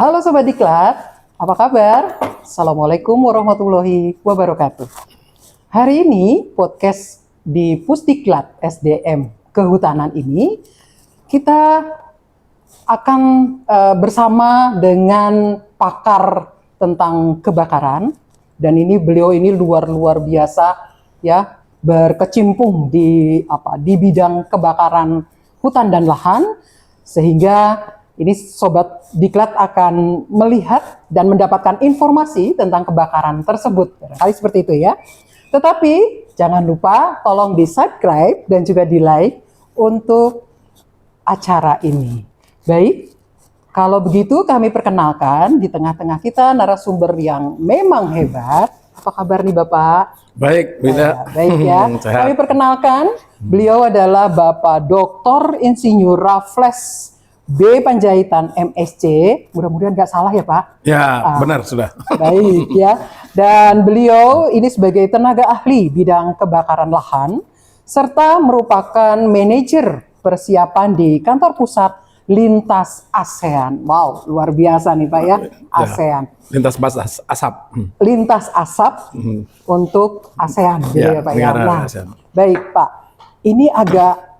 Halo Sobat Diklat, apa kabar? Assalamualaikum warahmatullahi wabarakatuh. Hari ini podcast di Pusdiklat SDM Kehutanan ini kita akan bersama dengan pakar tentang kebakaran, dan beliau ini luar biasa ya, berkecimpung di bidang kebakaran hutan dan lahan, sehingga ini Sobat Diklat akan melihat dan mendapatkan informasi tentang kebakaran tersebut. Barangkali seperti itu ya. Tetapi jangan lupa tolong di-subscribe dan juga di-like untuk acara ini. Baik, kalau begitu kami perkenalkan di tengah-tengah kita narasumber yang memang hebat. Apa kabar nih Bapak? Baik, Bina. Baik ya. Kami perkenalkan, beliau adalah Bapak Dr. Insinyur Raffles B. Panjaitan MSc, mudah-mudahan nggak salah ya Pak? Ya, benar sudah. Baik ya. Dan beliau ini sebagai tenaga ahli bidang kebakaran lahan, serta merupakan manajer persiapan di kantor pusat Lintas ASEAN. Wow, luar biasa nih Pak ya, ASEAN. Lintas batas asap. Lintas asap untuk ASEAN, gitu ya Pak ya. Nah, baik Pak, ini agak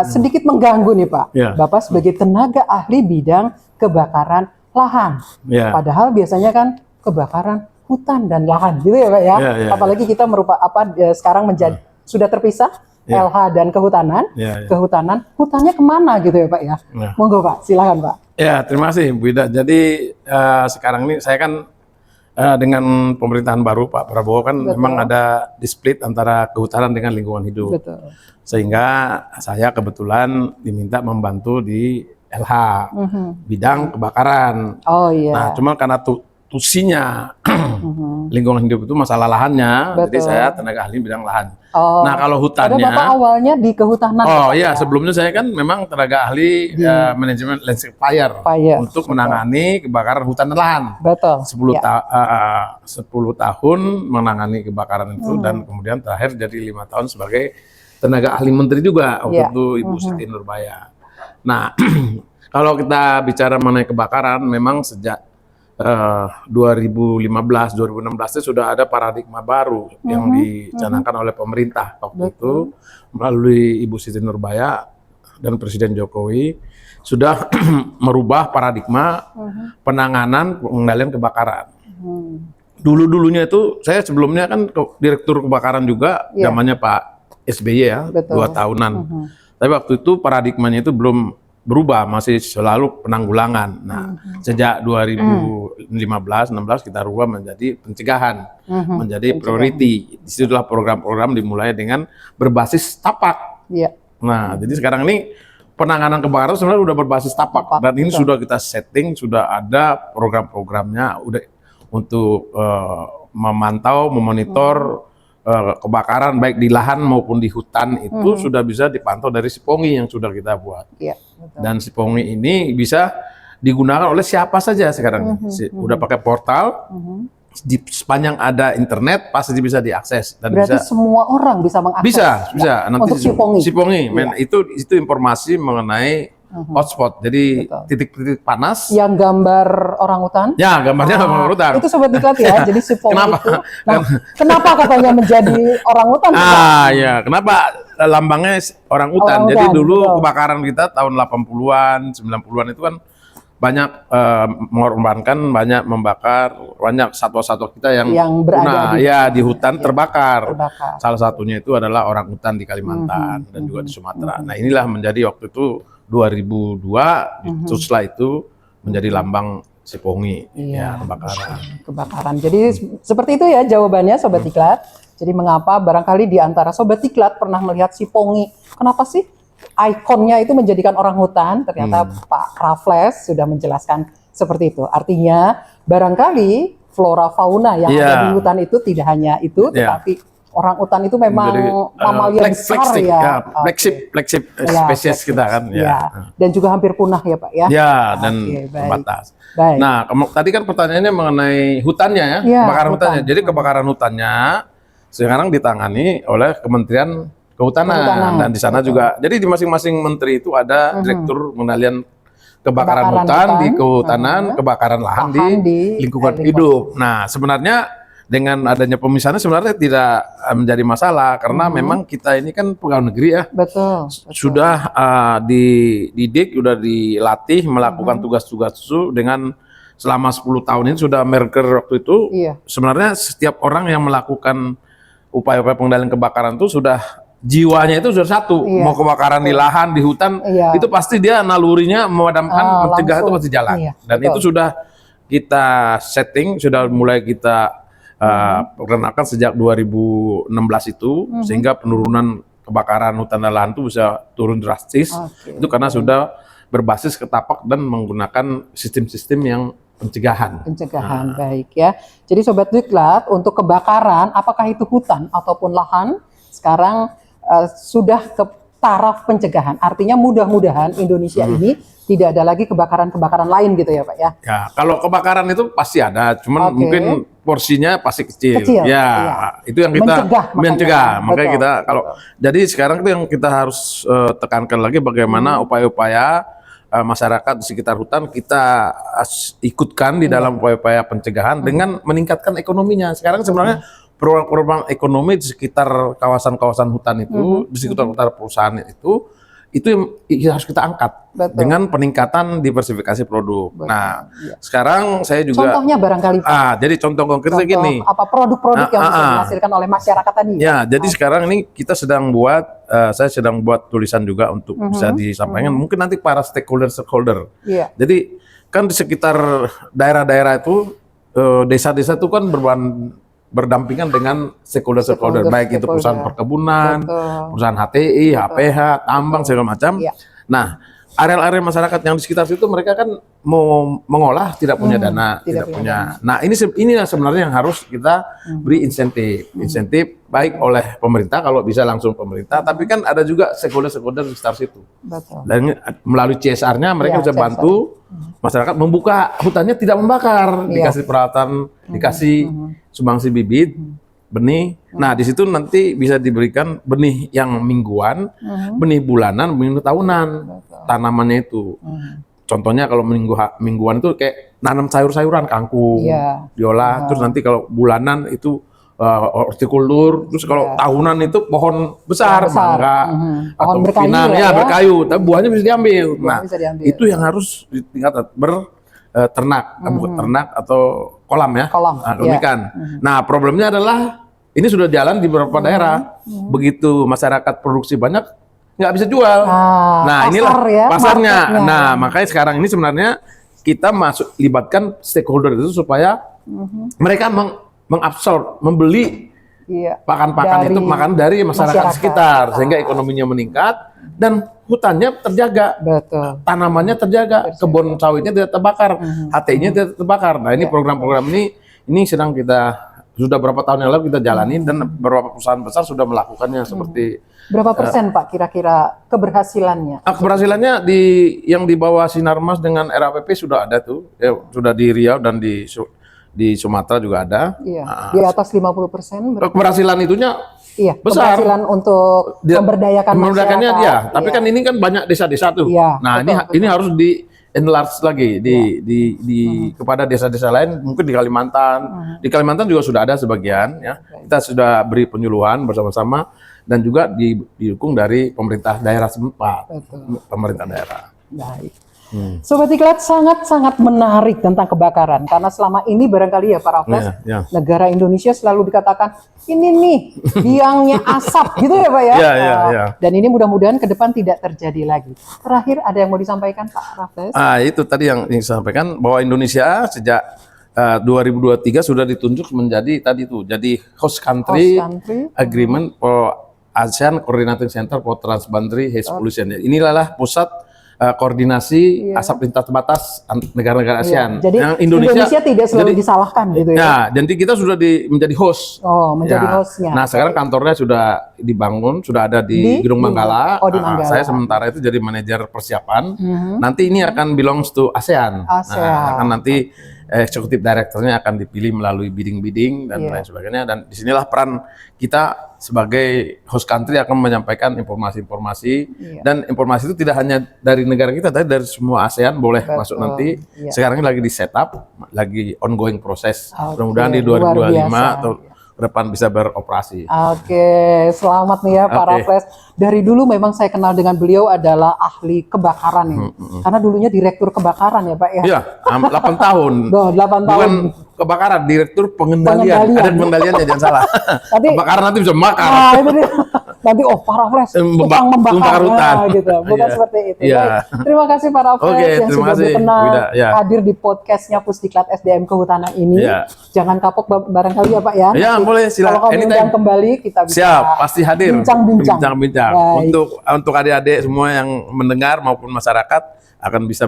sedikit mengganggu nih Pak. Bapak sebagai tenaga ahli bidang kebakaran lahan. Padahal biasanya kan kebakaran hutan dan lahan gitu ya Pak ya. Apalagi kita sekarang menjadi sudah terpisah LH dan kehutanan. Kehutanan, hutannya kemana gitu ya Pak ya. Monggo Pak, silakan Pak. Ya, terima kasih Bu Ida. Jadi sekarang ini saya kan dengan pemerintahan baru Pak Prabowo kan memang ada di-split antara kehutanan dengan lingkungan hidup. Betul. Sehingga saya kebetulan diminta membantu di LH bidang kebakaran. Oh iya. Nah, cuma karena tusinya lingkungan hidup itu masalah lahannya, jadi saya tenaga ahli bidang lahan. Nah, kalau hutannya, Bapak awalnya di kehutanan. Oh iya, sebelumnya saya kan memang tenaga ahli manajemen landscape fire untuk menangani kebakaran hutan dan lahan. Betul. 10 tahun menangani kebakaran itu, dan kemudian terakhir jadi 5 tahun sebagai tenaga ahli menteri juga waktu itu Ibu Siti Nurbaya. Nah, kalau kita bicara mengenai kebakaran, memang sejak 2015-2016 itu sudah ada paradigma baru yang dicanangkan oleh pemerintah waktu itu melalui Ibu Siti Nurbaya dan Presiden Jokowi sudah merubah paradigma penanganan pengendalian kebakaran. Dulunya itu saya sebelumnya kan direktur kebakaran juga zamannya Pak SBY ya, 2 tahunan. Tapi waktu itu paradigmanya itu belum berubah, masih selalu penanggulangan. Nah, sejak 2015-16 kita rubah menjadi pencegahan, menjadi priority. Disitulah program-program dimulai dengan berbasis tapak. Nah, jadi sekarang ini penanganan kebakaran sebenarnya sudah berbasis tapak, dan ini sudah kita setting, sudah ada program-programnya udah untuk memantau, memonitor kebakaran baik di lahan maupun di hutan itu sudah bisa dipantau dari Sipongi yang sudah kita buat. Dan Sipongi ini bisa digunakan oleh siapa saja sekarang. Udah pakai portal, di sepanjang ada internet pasti bisa diakses. Dan berarti semua orang bisa mengakses? Bisa. Nanti untuk Sipongi? Sipongi, itu informasi mengenai hotspot, jadi titik-titik panas. Yang gambar orangutan? Ya, gambarnya orangutan. Itu Sobat Diklat ya, jadi Sipongi itu. Nah, kenapa katanya menjadi orangutan? Ya, kenapa lambangnya orangutan? Jadi dulu kebakaran kita tahun 80-an, 90-an itu kan banyak mengorbankan, banyak membakar, banyak satwa-satwa kita yang berada di hutan terbakar. Salah satunya itu adalah orangutan di Kalimantan dan juga di Sumatera. Nah, inilah menjadi waktu itu 2002, terus setelah itu menjadi lambang Sipongi, kebakaran. Jadi seperti itu ya jawabannya Sobat Diklat. Jadi mengapa barangkali di antara Sobat Diklat pernah melihat Sipongi? Kenapa sih ikonnya itu menjadikan orang hutan? Ternyata Pak Raffles sudah menjelaskan seperti itu. Artinya barangkali flora fauna yang ada di hutan itu tidak hanya itu, tetapi orang hutan itu memang mamalia besar ya. Flagship spesies kita kan. Dan juga hampir punah ya Pak ya. Dan terbatas. Nah, tadi kan pertanyaannya mengenai hutannya ya, kebakaran hutannya. Jadi kebakaran hutannya sekarang ditangani oleh Kementerian Kehutanan. Dan di sana juga, jadi di masing-masing menteri itu ada direktur pengendalian kebakaran hutan di kehutanan, kebakaran lahan di lingkungan hidup. Nah, sebenarnya dengan adanya pemisahannya sebenarnya tidak menjadi masalah karena memang kita ini kan pegawai negeri ya. Betul. Sudah dididik, sudah dilatih melakukan tugas-tugas itu dengan selama 10 tahun ini sudah merger waktu itu. Iya. Sebenarnya setiap orang yang melakukan upaya-upaya pengendalian kebakaran itu sudah jiwanya itu sudah satu. Iya. Mau kebakaran di lahan, di hutan, Iya. itu pasti dia nalurinya memadamkan, mencegah itu pasti jalan. Iya, Dan betul. itu sudah kita setting, sudah mulai kita perkenalkan sejak 2016 itu, sehingga penurunan kebakaran hutan dan lahan itu bisa turun drastis. Oke. Itu karena sudah berbasis ketapak dan menggunakan sistem-sistem yang pencegahan. Pencegahan, baik ya. Jadi Sobat Diklat, untuk kebakaran, apakah itu hutan ataupun lahan, sekarang sudah ke taraf pencegahan. Artinya mudah-mudahan Indonesia ini tidak ada lagi kebakaran-kebakaran lain gitu ya Pak ya. Ya, kalau kebakaran itu pasti ada, cuman mungkin porsinya pasti kecil. Kecil, Ya, iya. itu yang kita Mencegah, Makanya betul, kita kalau jadi sekarang itu yang kita harus tekankan lagi bagaimana upaya-upaya masyarakat di sekitar hutan kita ikutkan di dalam upaya-upaya pencegahan dengan meningkatkan ekonominya. Sekarang sebenarnya program-program ekonomi di sekitar kawasan-kawasan hutan itu, di sekitar perusahaan itu yang harus kita angkat dengan peningkatan diversifikasi produk. Nah, sekarang saya juga contohnya barangkali Pak. jadi contoh konkretnya gini. Apa produk-produk yang bisa dihasilkan oleh masyarakat tadi? Ya, jadi sekarang ini kita sedang buat, saya sedang buat tulisan juga untuk bisa disampaikan. Mungkin nanti para stakeholder. Iya. Jadi kan di sekitar daerah-daerah itu, desa-desa itu kan berdampingan dengan stakeholder, baik itu perusahaan perkebunan, perusahaan HTI, HPH, tambang segala macam. Nah, area-area masyarakat yang di sekitar situ mereka kan mau mengolah tidak punya dana, tidak punya. Nah, ini sebenarnya yang harus kita beri insentif baik oleh pemerintah kalau bisa langsung pemerintah, tapi kan ada juga stakeholder di sekitar situ. Betul. Dan melalui CSR-nya mereka bisa bantu masyarakat membuka hutannya tidak membakar, dikasih peralatan, dikasih sumbangsi bibit, benih. Nah, di situ nanti bisa diberikan benih yang mingguan, benih bulanan, benih tahunan, tanamannya itu. Contohnya kalau mingguan itu kayak nanam sayur-sayuran, kangkung, diolah. Terus nanti kalau bulanan itu hortikultur. Terus kalau tahunan itu pohon besar, mangga, atau pinang, berkayu. Tapi buahnya bisa diambil. Nah, itu yang harus ditingkat ternak, bukan ternak atau kolam ya, ikan. Nah, problemnya adalah ini sudah jalan di beberapa daerah. Begitu masyarakat produksi banyak, nggak bisa jual. Nah, inilah pasarnya. Nah, makanya sekarang ini sebenarnya kita libatkan stakeholder itu supaya mereka mengabsorb, membeli pakan-pakan itu dari masyarakat sekitar, sehingga ekonominya meningkat dan hutannya terjaga, tanamannya terjaga, kebun sawitnya tidak terbakar, HT-nya tidak terbakar. Nah, ini program-program ini sedang sudah berapa tahun yang lalu kita jalani dan beberapa perusahaan besar sudah melakukannya seperti. Berapa persen Pak kira-kira keberhasilannya? Keberhasilannya yang di bawah Sinarmas dengan RAPP sudah ada tuh, sudah di Riau dan di Sumatera juga ada. Di atas 50%. Keberhasilan itunya besar. Keberhasilan untuk memberdayakan masyarakat. Tapi kan ini kan banyak desa-desa tuh. Nah, ini harus enlarge lagi kepada desa-desa lain, mungkin di Kalimantan. Di Kalimantan juga sudah ada sebagian ya. Kita sudah beri penyuluhan bersama-sama dan juga didukung dari pemerintah daerah setempat. Pemerintah daerah. Baik. Sobat Diklat, sangat-sangat menarik tentang kebakaran karena selama ini barangkali ya Pak Raffles, negara Indonesia selalu dikatakan ini nih biangnya asap gitu ya Pak ya. Dan ini mudah-mudahan ke depan tidak terjadi lagi. Terakhir ada yang mau disampaikan Pak Raffles? Itu tadi yang disampaikan bahwa Indonesia sejak 2023 sudah ditunjuk menjadi jadi host country agreement for ASEAN Coordinating Center for Transboundary Haze Pollution. Inilah pusat koordinasi asap lintas batas negara-negara ASEAN. Jadi Indonesia tidak selalu disalahkan gitu ya. Jadi kita sudah menjadi host. Menjadi hostnya. Nah, sekarang kantornya sudah dibangun, sudah ada di Gedung Manggala. Di Manggala. Saya sementara itu jadi manajer persiapan. Nanti ini akan belongs to ASEAN. Akan nanti eksekutif direkturnya akan dipilih melalui bidding dan lain sebagainya. Dan disinilah peran kita sebagai host country akan menyampaikan informasi-informasi dan informasi itu tidak hanya dari negara kita, tapi dari semua ASEAN boleh masuk nanti. Sekarang ini lagi di setup, lagi ongoing proses. Mudah-mudahan di 2025 atau depan bisa beroperasi. Oke, selamat nih ya Pak Raffles. Dari dulu memang saya kenal dengan beliau adalah ahli kebakaran ya. Karena dulunya direktur kebakaran ya Pak ya. Iya, 8 tahun. 8 tahun. Bukan kebakaran, direktur pengendalian. Ada pengendaliannya, jangan salah. Kebakaran nanti bisa membakar. Nah, itu dia. Nanti Pak Raffles tukang membakar hutan. Gitu. Bukan seperti itu. Baik, terima kasih Pak Raffles yang sudah berkenan hadir di podcastnya Pusdiklat SDM Kehutanan ini. Jangan kapok barangkali ya Pak ya. Iya, boleh silakan. Kalau kami kembali kita bisa siap, pasti hadir. Bincang-bincang. Untuk adik-adik semua yang mendengar maupun masyarakat akan bisa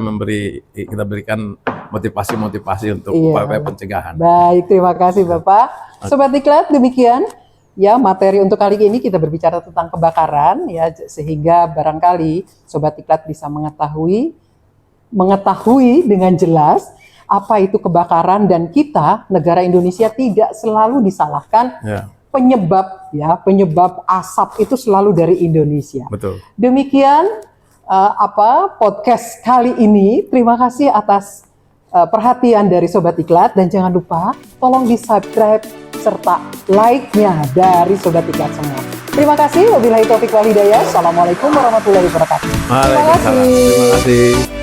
kita berikan motivasi-motivasi untuk upaya pencegahan. Baik, terima kasih Bapak. Sobat Diklat, demikian ya materi untuk kali ini kita berbicara tentang kebakaran ya, sehingga barangkali Sobat Diklat bisa mengetahui dengan jelas apa itu kebakaran, dan kita negara Indonesia tidak selalu disalahkan. Penyebab asap itu selalu dari Indonesia. Betul. Demikian podcast kali ini. Terima kasih atas perhatian dari Sobat Diklat, dan jangan lupa tolong di-subscribe serta like-nya dari Sobat Diklat semua. Terima kasih. Wabillahi taufiq wal hidayah. Assalamualaikum warahmatullahi wabarakatuh. Terima kasih.